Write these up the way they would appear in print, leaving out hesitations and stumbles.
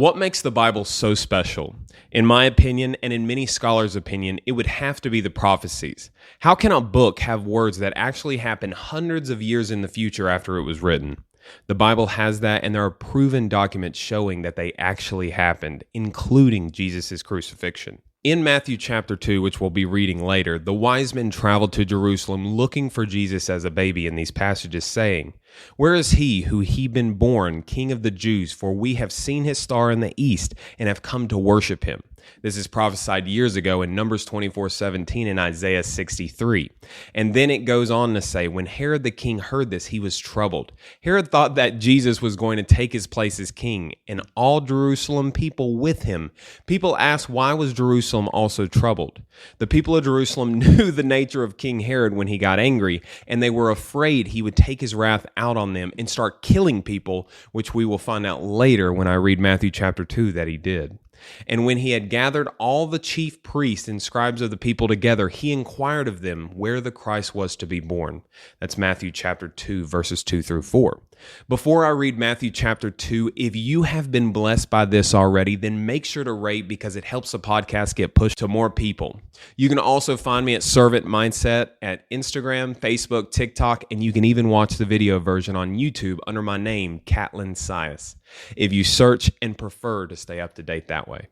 What makes the Bible so special? In my opinion, and in many scholars' opinion, it would have to be the prophecies. How can a book have words that actually happen hundreds of years in the future after it was written? The Bible has that, and there are proven documents showing that they actually happened, including Jesus' crucifixion. In Matthew chapter 2, which we'll be reading later, the wise men traveled to Jerusalem looking for Jesus as a baby in these passages, saying, "Where is he who he been born, King of the Jews? For we have seen his star in the east and have come to worship him." This is prophesied years ago in Numbers 24:17 and Isaiah 63. And then it goes on to say, when Herod the king heard this, he was troubled. Herod thought that Jesus was going to take his place as king, and all Jerusalem people with him. People asked, why was Jerusalem also troubled? The people of Jerusalem knew the nature of King Herod when he got angry, and they were afraid he would take his wrath out on them and start killing people, which we will find out later when I read Matthew chapter 2 that he did. And when he had gathered all the chief priests and scribes of the people together, he inquired of them where the Christ was to be born. That's Matthew chapter 2, verses 2 through 4. Before I read Matthew chapter 2, if you have been blessed by this already, then make sure to rate because it helps the podcast get pushed to more people. You can also find me at Servant Mindset at Instagram, Facebook, TikTok, and you can even watch the video version on YouTube under my name, Catlin Sias, if you search and prefer to stay up to date that way.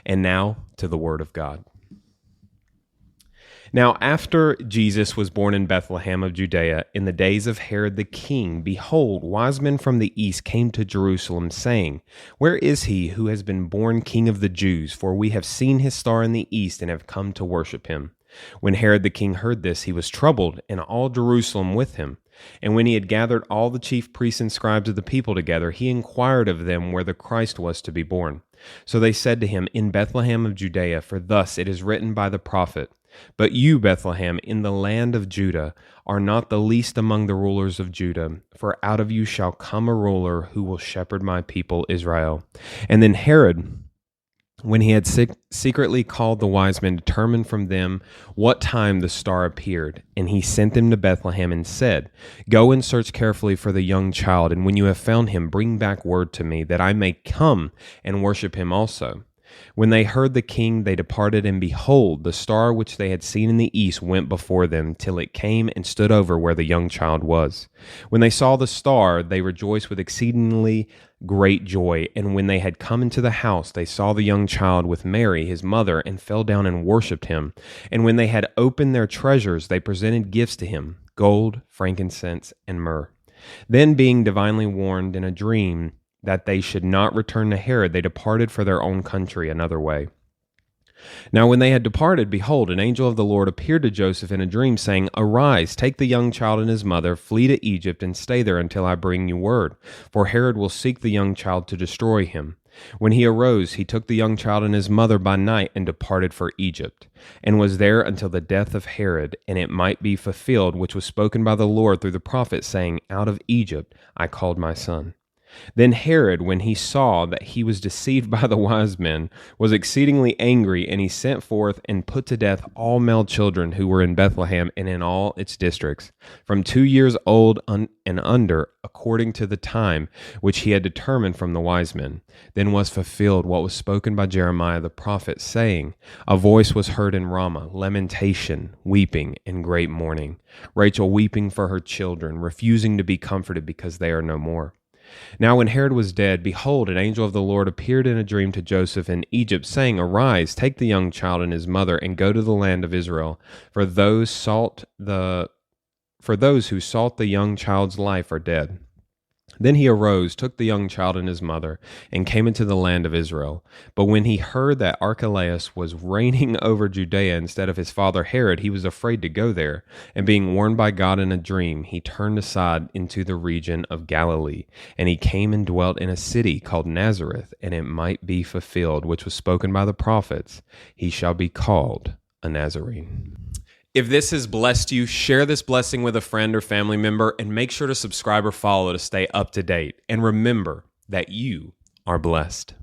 And now to the Word of God. Now, after Jesus was born in Bethlehem of Judea, in the days of Herod the king, behold, wise men from the east came to Jerusalem, saying, "Where is he who has been born King of the Jews? For we have seen his star in the east and have come to worship him." When Herod the king heard this, he was troubled, and all Jerusalem with him. And when he had gathered all the chief priests and scribes of the people together, he inquired of them where the Christ was to be born. So they said to him, "In Bethlehem of Judea, for thus it is written by the prophet, but you, Bethlehem, in the land of Judah, are not the least among the rulers of Judah, for out of you shall come a ruler who will shepherd my people Israel." And then Herod, when he had secretly called the wise men, determined from them what time the star appeared. And he sent them to Bethlehem and said, "Go and search carefully for the young child, and when you have found him, bring back word to me, that I may come and worship him also." When they heard the king, they departed, and behold, the star which they had seen in the east went before them, till it came and stood over where the young child was. When they saw the star, they rejoiced with exceedingly great joy. And when they had come into the house, they saw the young child with Mary, his mother, and fell down and worshipped him. And when they had opened their treasures, they presented gifts to him, gold, frankincense, and myrrh. Then, being divinely warned in a dream that they should not return to Herod, they departed for their own country another way. Now when they had departed, behold, an angel of the Lord appeared to Joseph in a dream, saying, "Arise, take the young child and his mother, flee to Egypt, and stay there until I bring you word, for Herod will seek the young child to destroy him." When he arose, he took the young child and his mother by night and departed for Egypt, and was there until the death of Herod, and it might be fulfilled which was spoken by the Lord through the prophet, saying, "Out of Egypt I called my son." Then Herod, when he saw that he was deceived by the wise men, was exceedingly angry, and he sent forth and put to death all male children who were in Bethlehem and in all its districts, from 2 years old and under, according to the time which he had determined from the wise men. Then was fulfilled what was spoken by Jeremiah the prophet, saying, "A voice was heard in Ramah, lamentation, weeping, and great mourning, Rachel weeping for her children, refusing to be comforted because they are no more." Now when Herod was dead, behold, an angel of the Lord appeared in a dream to Joseph in Egypt, saying, "Arise, take the young child and his mother, and go to the land of Israel, for those who sought the young child's life are dead." Then he arose, took the young child and his mother, and came into the land of Israel. But when he heard that Archelaus was reigning over Judea instead of his father Herod, he was afraid to go there. And being warned by God in a dream, he turned aside into the region of Galilee. And he came and dwelt in a city called Nazareth, and it might be fulfilled, which was spoken by the prophets, "He shall be called a Nazarene." If this has blessed you, share this blessing with a friend or family member, and make sure to subscribe or follow to stay up to date. And remember that you are blessed.